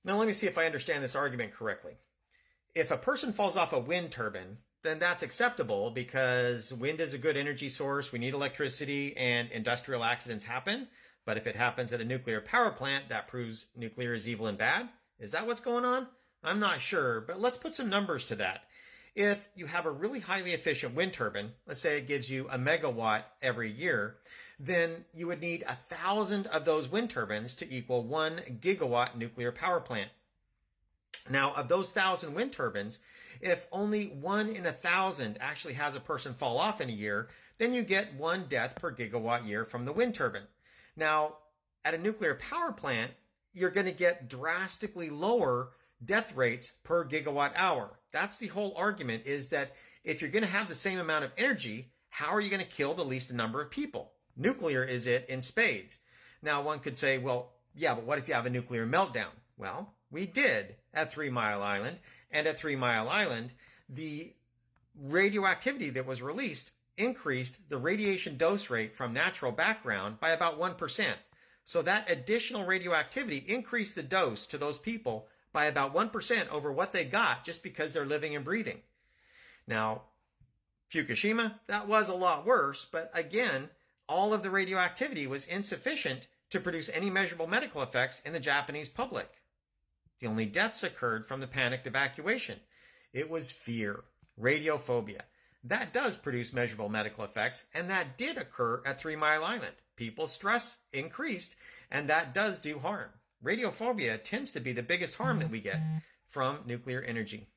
Now, let me see if I understand this argument correctly. If a person falls off a wind turbine, then that's acceptable because wind is a good energy source. We need electricity and industrial accidents happen. But if it happens at a nuclear power plant, that proves nuclear is evil and bad. Is that what's going on? I'm not sure, but let's put some numbers to that. If you have a really highly efficient wind turbine, let's say it gives you a megawatt every year, then you would need 1,000 of those wind turbines to equal 1 gigawatt nuclear power plant. Now, of those 1,000 wind turbines, if only 1 in 1,000 actually has a person fall off in a year, then you get 1 death per gigawatt year from the wind turbine. Now, at a nuclear power plant, you're going to get drastically lower death rates per gigawatt hour. That's the whole argument, is that if you're going to have the same amount of energy, how are you going to kill the least number of people? Nuclear is it in spades. Now, one could say, well, yeah, but what if you have a nuclear meltdown? Well, we did at 3 Mile Island. And at 3 Mile Island, the radioactivity that was released increased the radiation dose rate from natural background by about 1%. So that additional radioactivity increased the dose to those people by about 1% over what they got just because they're living and breathing. Now, Fukushima, that was a lot worse, but again, all of the radioactivity was insufficient to produce any measurable medical effects in the Japanese public. The only deaths occurred from the panicked evacuation. It was fear, radiophobia. That does produce measurable medical effects, and that did occur at 3 Mile Island. People's stress increased, and that does do harm. Radiophobia tends to be the biggest harm that we get from nuclear energy.